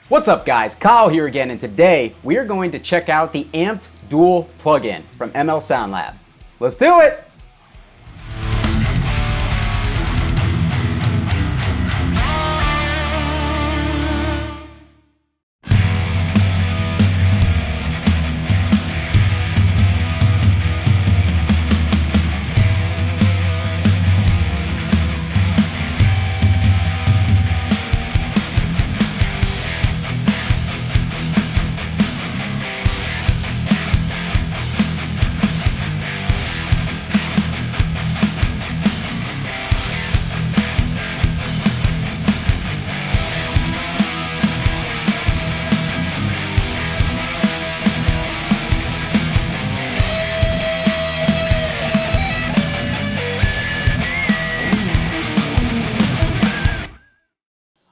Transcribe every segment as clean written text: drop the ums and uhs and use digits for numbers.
What's up guys, Kyle here again, and today we are going to check out the Amped Dual plugin from ML Sound Lab. Let's do it!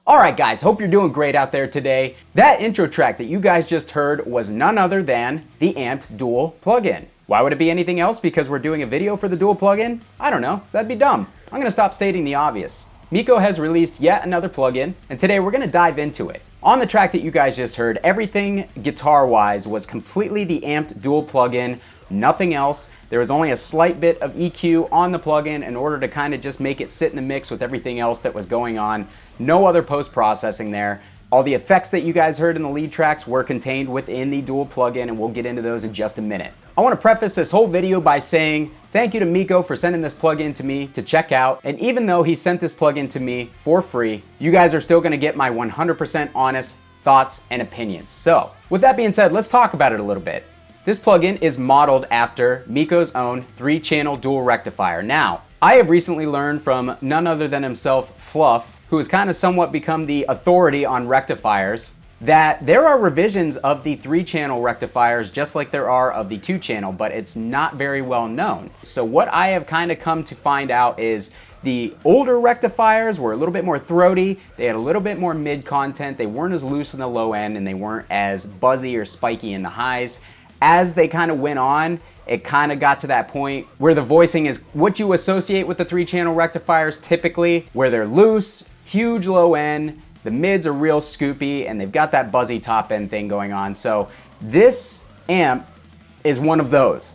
Alright guys, hope you're doing great out there today. That intro track that you guys just heard was none other than the Amped Dual plugin. Why would it be anything else? Because we're doing a video for the Dual plugin? I don't know, that'd be dumb. I'm gonna stop stating the obvious. Miko has released yet another plugin, and today we're gonna dive into it. On the track that you guys just heard, everything guitar-wise was completely the Amped Dual plugin, nothing else. There was only a slight bit of EQ on the plugin in order to kind of just make it sit in the mix with everything else that was going on. No other post-processing there. All the effects that you guys heard in the lead tracks were contained within the Dual plugin, and we'll get into those in just a minute. I want to preface this whole video by saying thank you to Miko for sending this plugin to me to check out, and even though he sent this plugin to me for free, you guys are still going to get my 100% honest thoughts and opinions. So, with that being said, let's talk about it a little bit. This plugin is modeled after Miko's own 3-channel dual rectifier. Now, I have recently learned from none other than himself, Fluff, who has kind of somewhat become the authority on rectifiers, that there are revisions of the 3-channel rectifiers just like there are of the 2-channel, but it's not very well known. So what I have kind of come to find out is the older rectifiers were a little bit more throaty, they had a little bit more mid content, they weren't as loose in the low end, and they weren't as buzzy or spiky in the highs. As they kind of went on, it kind of got to that point where the voicing is what you associate with the 3-channel rectifiers typically, where they're loose, huge low end, the mids are real scoopy, and they've got that buzzy top end thing going on. So this amp is one of those.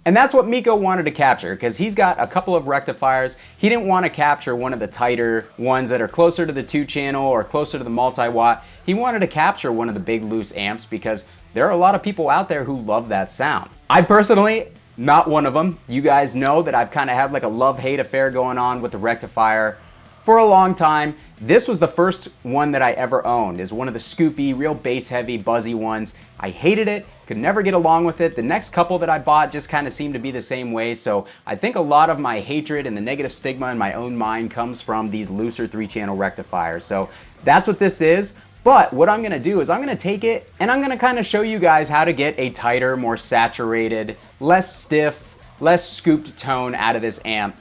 And that's what Miko wanted to capture, because he's got a couple of rectifiers. He didn't want to capture one of the tighter ones that are closer to the 2-channel or closer to the multi-watt. He wanted to capture one of the big loose amps because there are a lot of people out there who love that sound. I personally, not one of them. You guys know that I've kind of had like a love-hate affair going on with the rectifier for a long time. This was the first one that I ever owned, is one of the scoopy, real bass heavy, buzzy ones. I hated it, could never get along with it. The next couple that I bought just kind of seemed to be the same way. So I think a lot of my hatred and the negative stigma in my own mind comes from these looser 3-channel rectifiers. So that's what this is. But what I'm gonna do is I'm gonna take it and I'm gonna kind of show you guys how to get a tighter, more saturated, less stiff, less scooped tone out of this amp.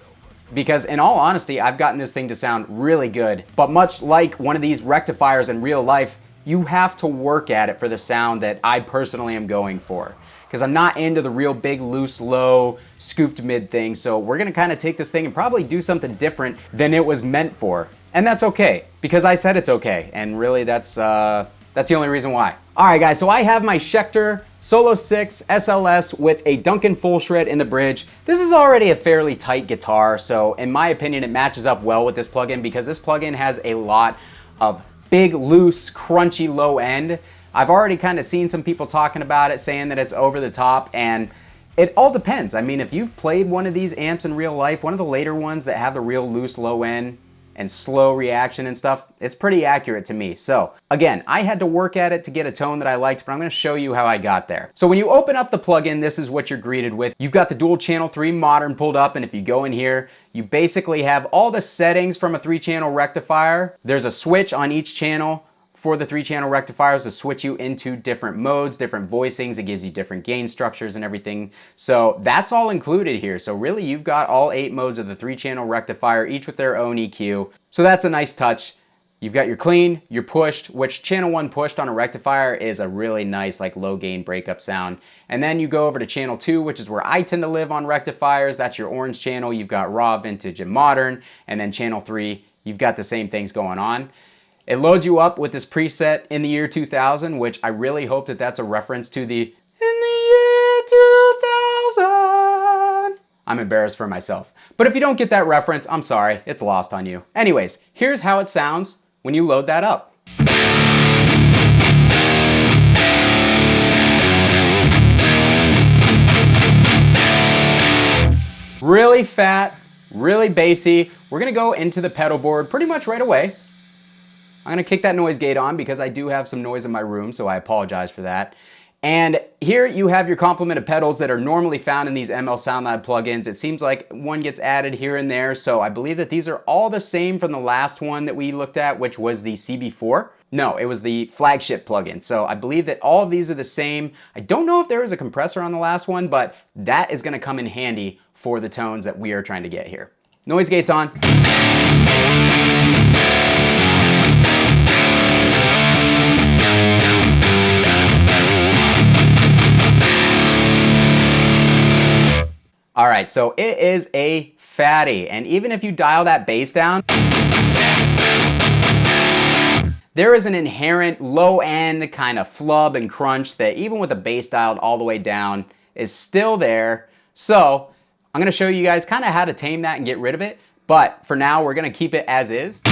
Because in all honesty, I've gotten this thing to sound really good. But much like one of these rectifiers in real life, you have to work at it for the sound that I personally am going for. Because I'm not into the real big, loose, low, scooped mid thing. So we're gonna kind of take this thing and probably do something different than it was meant for. And that's okay, because I said it's okay. And really that's the only reason why. All right guys, so I have my Schecter Solo 6 SLS with a Duncan full shred in the bridge. This is already a fairly tight guitar, so in my opinion, it matches up well with this plugin because this plugin has a lot of big, loose, crunchy low end. I've already kind of seen some people talking about it, saying that it's over the top, and it all depends. I mean, if you've played one of these amps in real life, one of the later ones that have the real loose low end and slow reaction and stuff, it's pretty accurate to me. So again, I had to work at it to get a tone that I liked, but I'm gonna show you how I got there. So when you open up the plugin, this is what you're greeted with. You've got the dual channel 3 modern pulled up, and if you go in here, you basically have all the settings from a 3-channel rectifier. There's a switch on each channel for the 3-channel rectifiers to switch you into different modes, different voicings. It gives you different gain structures and everything. So that's all included here. So really you've got all 8 modes of the 3-channel rectifier, each with their own EQ. So that's a nice touch. You've got your clean, your pushed, which channel 1 pushed on a rectifier is a really nice like low gain breakup sound. And then you go over to channel 2, which is where I tend to live on rectifiers. That's your orange channel. You've got raw, vintage, and modern. And then channel 3, you've got the same things going on. It loads you up with this preset in the year 2000, which I really hope that that's a reference to the in the year 2000. I'm embarrassed for myself. But if you don't get that reference, I'm sorry, it's lost on you. Anyways, here's how it sounds when you load that up. Really fat, really bassy. We're gonna go into the pedal board pretty much right away. I'm gonna kick that noise gate on because I do have some noise in my room, so I apologize for that. And here you have your complement of pedals that are normally found in these ML SoundLab plugins. It seems like one gets added here and there, so I believe that these are all the same from the last one that we looked at, which was the CB4. No, it was the flagship plugin. So I believe that all of these are the same. I don't know if there was a compressor on the last one, but that is gonna come in handy for the tones that we are trying to get here. Noise gate's on. All right, so it is a fatty, and even if you dial that bass down, there is an inherent low end kind of flub and crunch that even with the bass dialed all the way down is still there. So I'm gonna show you guys kind of how to tame that and get rid of it, but for now we're gonna keep it as is.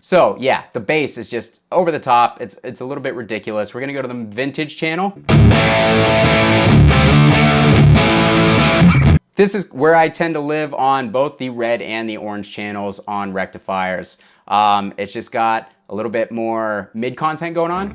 So yeah, the bass is just over the top. It's a little bit ridiculous. We're gonna go to the vintage channel. This is where I tend to live on both the red and the orange channels on rectifiers. It's just got a little bit more mid content going on.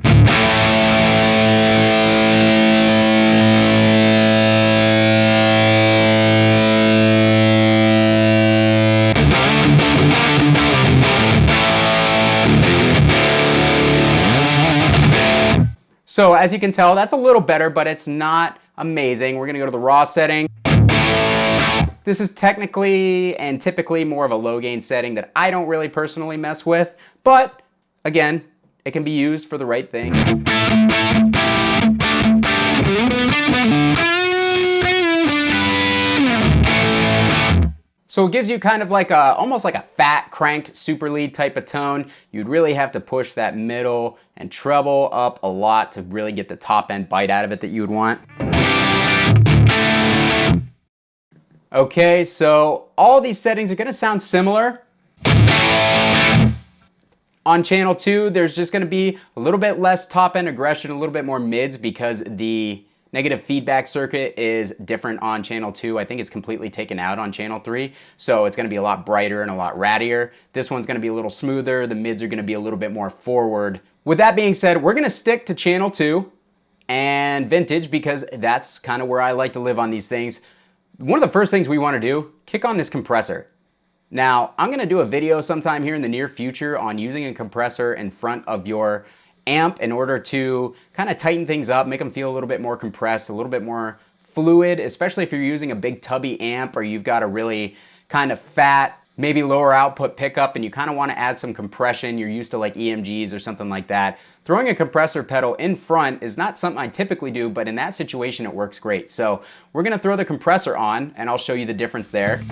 So as you can tell, that's a little better, but it's not amazing. We're gonna go to the raw setting. This is technically and typically more of a low gain setting that I don't really personally mess with, but again, it can be used for the right thing. So it gives you kind of like almost like a fat cranked super lead type of tone. You'd really have to push that middle and treble up a lot to really get the top end bite out of it that you would want. Okay, so all these settings are gonna sound similar. On channel 2, there's just gonna be a little bit less top end aggression, a little bit more mids because the negative feedback circuit is different on channel 2. I think it's completely taken out on channel 3. So it's gonna be a lot brighter and a lot rattier. This one's gonna be a little smoother. The mids are gonna be a little bit more forward. With that being said, we're gonna stick to channel 2 and vintage because that's kind of where I like to live on these things. One of the first things we wanna do, kick on this compressor. Now, I'm gonna do a video sometime here in the near future on using a compressor in front of your amp in order to kind of tighten things up, make them feel a little bit more compressed, a little bit more fluid, especially if you're using a big tubby amp or you've got a really kind of fat, maybe lower output pickup and you kind of want to add some compression. You're used to like EMGs or something like that. Throwing a compressor pedal in front is not something I typically do, but in that situation it works great. So we're gonna throw the compressor on and I'll show you the difference there.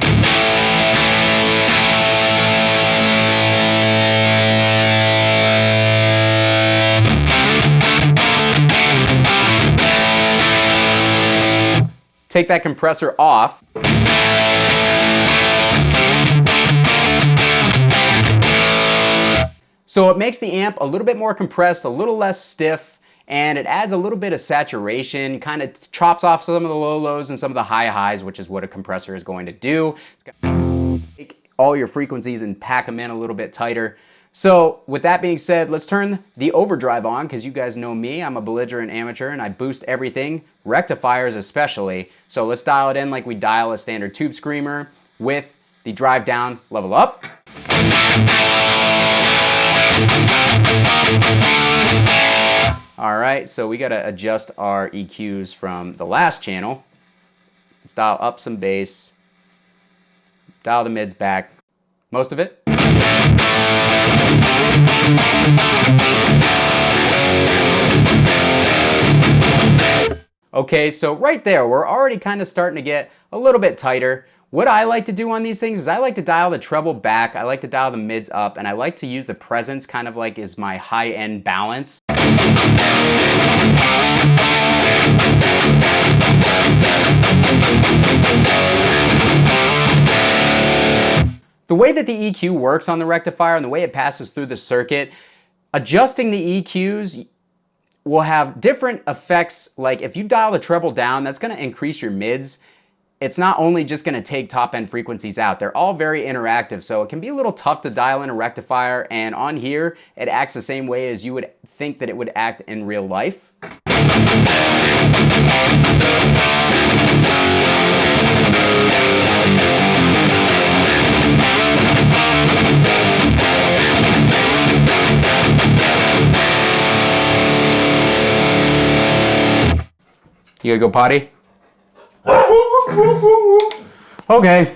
Take that compressor off. So it makes the amp a little bit more compressed, a little less stiff, and it adds a little bit of saturation, kind of chops off some of the low lows and some of the high highs, which is what a compressor is going to do. It's gonna take all your frequencies and pack them in a little bit tighter. So with that being said, let's turn the overdrive on because you guys know me, I'm a belligerent amateur and I boost everything, rectifiers especially. So let's dial it in like we dial a standard tube screamer with the drive down, level up. All right, so we gotta adjust our EQs from the last channel. Let's dial up some bass, dial the mids back, most of it. Okay, so right there, we're already kind of starting to get a little bit tighter. What I like to do on these things is I like to dial the treble back, I like to dial the mids up, and I like to use the presence kind of like is my high-end balance. The way that the EQ works on the rectifier and the way it passes through the circuit, adjusting the EQs will have different effects. Like if you dial the treble down, that's going to increase your mids. It's not only just going to take top end frequencies out, they're all very interactive, so it can be a little tough to dial in a rectifier, and on here it acts the same way as you would think that it would act in real life. You gotta go potty? Okay.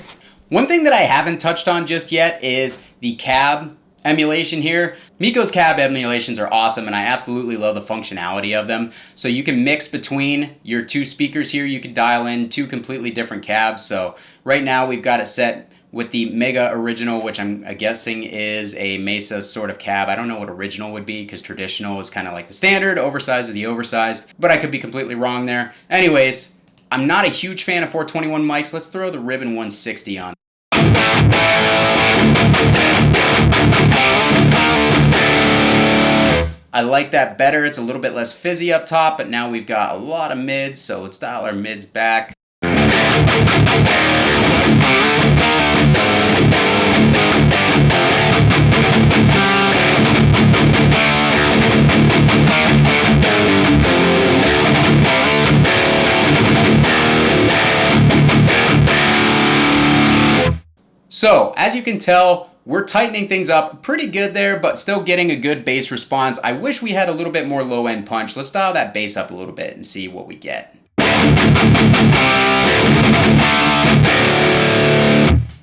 One thing that I haven't touched on just yet is the cab emulation here. Miko's cab emulations are awesome, and I absolutely love the functionality of them. So you can mix between your two speakers here. You can dial in two completely different cabs. So right now we've got it set with the Mega Original, which I'm guessing is a Mesa sort of cab. I don't know what original would be, because traditional is kind of like the standard, oversized is the oversized, but I could be completely wrong there. Anyways, I'm not a huge fan of 421 mics. Let's throw the Ribbon 160 on. I like that better. It's a little bit less fizzy up top, but now we've got a lot of mids, so let's dial our mids back. So, as you can tell, we're tightening things up pretty good there, but still getting a good bass response. I wish we had a little bit more low-end punch. Let's dial that bass up a little bit and see what we get.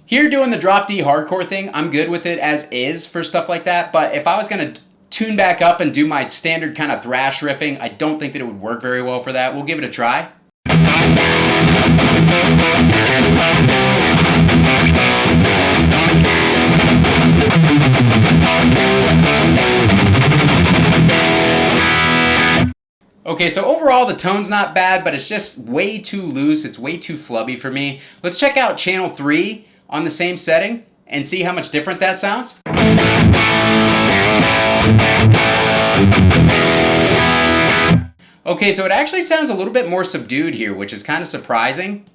Here doing the drop D hardcore thing, I'm good with it as is for stuff like that, but if I was gonna tune back up and do my standard kind of thrash riffing, I don't think that it would work very well for that. We'll give it a try. Okay, so overall the tone's not bad, but it's just way too loose. It's way too flubby for me. Let's check out channel 3 on the same setting and see how much different that sounds. Okay, so it actually sounds a little bit more subdued here, which is kind of surprising.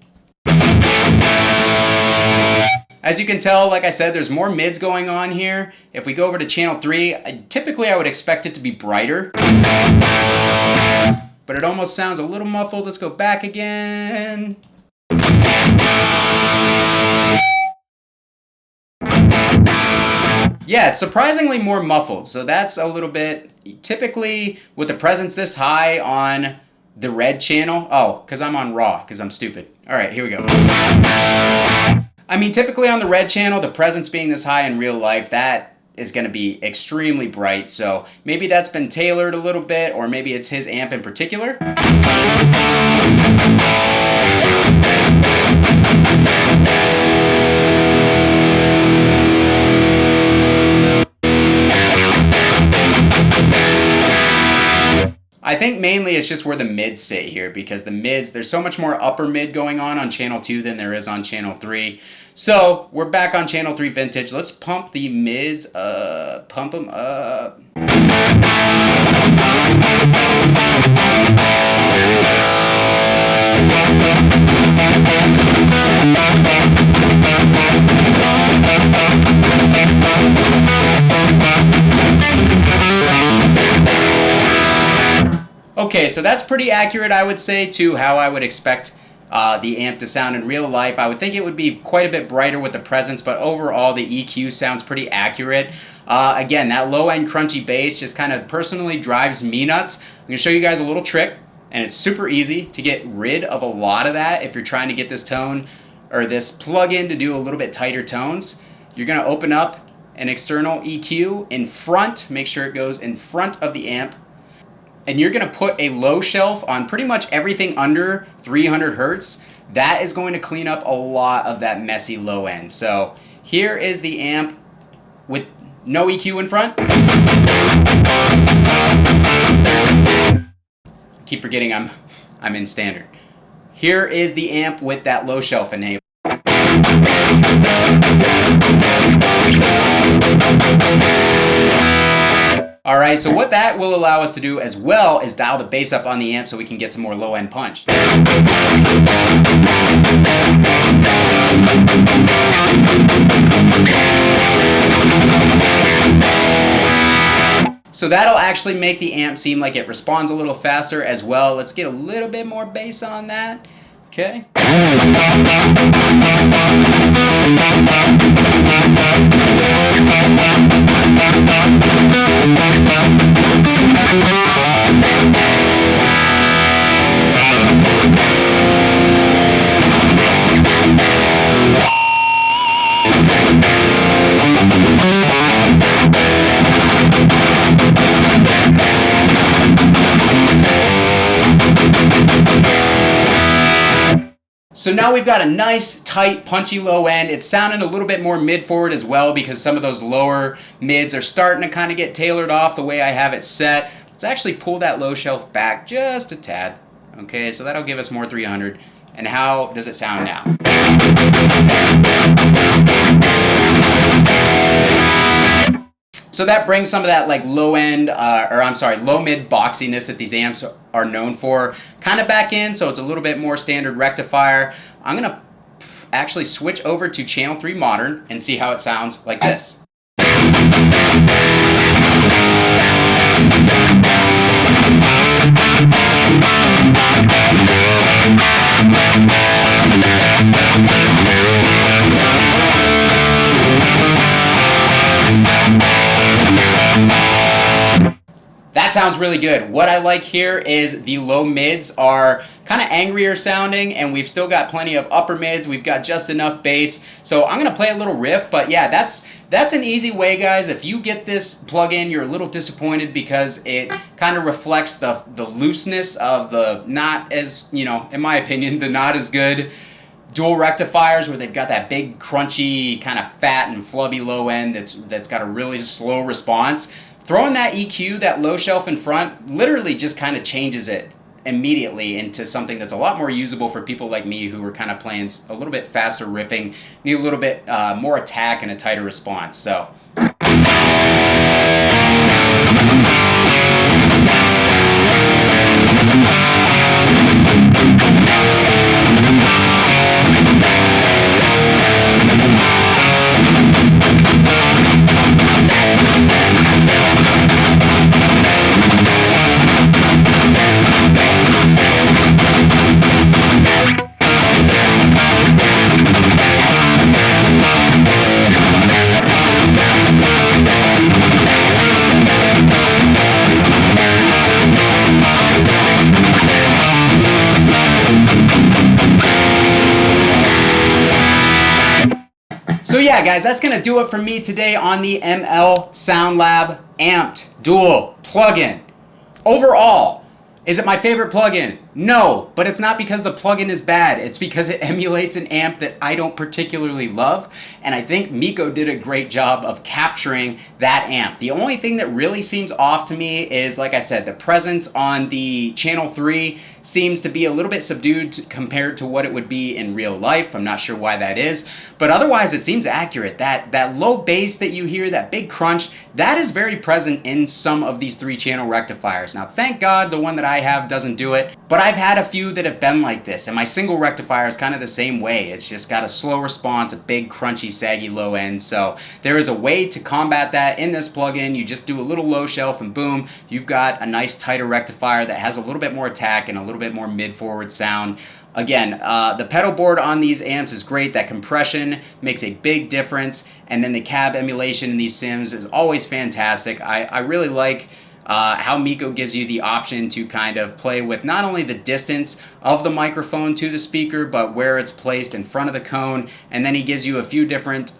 As you can tell, like I said, there's more mids going on here. If we go over to channel 3, typically I would expect it to be brighter. But it almost sounds a little muffled. Let's go back again. Yeah, it's surprisingly more muffled, so that's a little bit, typically with the presence this high on the red channel, oh, because I'm on raw, because I'm stupid. All right, here we go. I mean, typically on the red channel, the presence being this high in real life, that is going to be extremely bright, so maybe that's been tailored a little bit, or maybe it's his amp in particular. I think mainly it's just where the mids sit here, because the mids, there's so much more upper mid going on channel 2 than there is on channel 3. So we're back on channel 3 vintage. Let's pump the mids up, pump them up. Okay, so that's pretty accurate, I would say, to how I would expect the amp to sound in real life. I would think it would be quite a bit brighter with the presence, but overall the EQ sounds pretty accurate. Again, that low-end crunchy bass just kind of personally drives me nuts. I'm going to show you guys a little trick, and it's super easy to get rid of a lot of that if you're trying to get this tone or this plug-in to do a little bit tighter tones. You're going to open up an external EQ in front, make sure it goes in front of the amp, and you're going to put a low shelf on pretty much everything under 300 hertz. that is going to clean up a lot of that messy low end. So here is the amp with no EQ in front. Keep forgetting I'm in standard. Here is the amp with that low shelf enabled. Alright, so what that will allow us to do as well is dial the bass up on the amp so we can get some more low end punch. So that'll actually make the amp seem like it responds a little faster as well. Let's get a little bit more bass on that. Okay. So now we've got a nice, tight, punchy low end. It's sounding a little bit more mid-forward as well because some of those lower mids are starting to kind of get tailored off the way I have it set. Let's actually pull that low shelf back just a tad. Okay, so that'll give us more 300. And how does it sound now? So that brings some of that like low end, low mid boxiness that these amps are known for kind of back in, so it's a little bit more standard rectifier. I'm gonna actually switch over to channel 3 modern and see how it sounds like this. That sounds really good. What I like here is the low mids are kind of angrier sounding, and we've still got plenty of upper mids. We've got just enough bass. So I'm gonna play a little riff, but yeah, that's an easy way, guys. If you get this plug-in, you're a little disappointed because it kind of reflects the looseness of the not as, you know, in my opinion, the not as good dual rectifiers where they've got that big crunchy kind of fat and flubby low end that's got a really slow response. Throwing that EQ, that low shelf in front, literally just kind of changes it immediately into something that's a lot more usable for people like me who are kind of playing a little bit faster riffing, need a little bit more attack and a tighter response. So. So yeah, guys, that's going to do it for me today on the ML SoundLab Amped Dual plugin. Overall, is it my favorite plugin? No, but it's not because the plugin is bad. It's because it emulates an amp that I don't particularly love, and I think Miko did a great job of capturing that amp. The only thing that really seems off to me is, like I said, the presence on the channel 3 seems to be a little bit subdued compared to what it would be in real life. I'm not sure why that is, but otherwise it seems accurate. That low bass that you hear, that big crunch, that is very present in some of these 3-channel rectifiers. Now, thank God the one that I have doesn't do it, but I've had a few that have been like this, and my single rectifier is kind of the same way. It's just got a slow response, a big crunchy saggy low end. So there is a way to combat that in this plugin. You just do a little low shelf and boom, you've got a nice tighter rectifier that has a little bit more attack and a little bit more mid-forward sound. Again, the pedal board on these amps is great. That compression makes a big difference, and then the cab emulation in these Sims is always fantastic. I really like how Miko gives you the option to kind of play with not only the distance of the microphone to the speaker, but where it's placed in front of the cone. And then he gives you a few different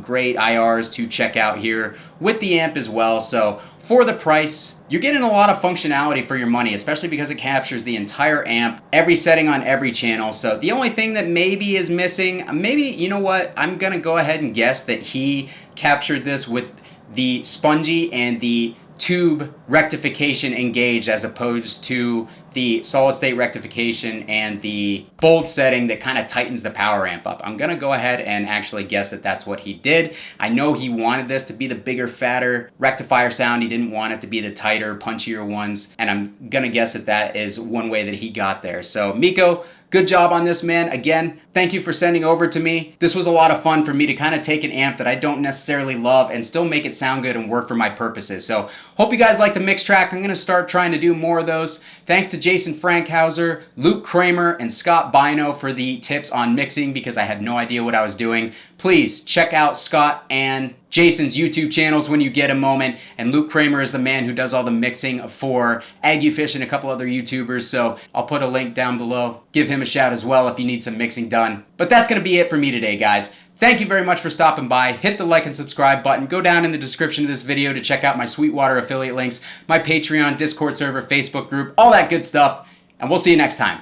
great IRs to check out here with the amp as well. So for the price, you're getting a lot of functionality for your money, especially because it captures the entire amp, every setting on every channel. So the only thing that maybe is missing, maybe, you know what, I'm gonna go ahead and guess that he captured this with the spongy and the tube rectification engaged as opposed to the solid state rectification and the bold setting that kind of tightens the power amp up. I'm gonna go ahead and actually guess that that's what he did. I know he wanted this to be the bigger, fatter rectifier sound. He didn't want it to be the tighter, punchier ones, and I'm gonna guess that that is one way that he got there. So Miko, good job on this, man. Again, thank you for sending over to me. This was a lot of fun for me to kind of take an amp that I don't necessarily love and still make it sound good and work for my purposes. So hope you guys like the mix track. I'm gonna start trying to do more of those. Thanks to Jason Frankhauser, Luke Kramer, and Scott Bino for the tips on mixing because I had no idea what I was doing. Please check out Scott and Jason's YouTube channels when you get a moment. And Luke Kramer is the man who does all the mixing for Agufish and a couple other YouTubers. So I'll put a link down below. Give him a shout as well if you need some mixing done. But that's going to be it for me today, guys. Thank you very much for stopping by. Hit the like and subscribe button. Go down in the description of this video to check out my Sweetwater affiliate links, my Patreon, Discord server, Facebook group, all that good stuff. And we'll see you next time.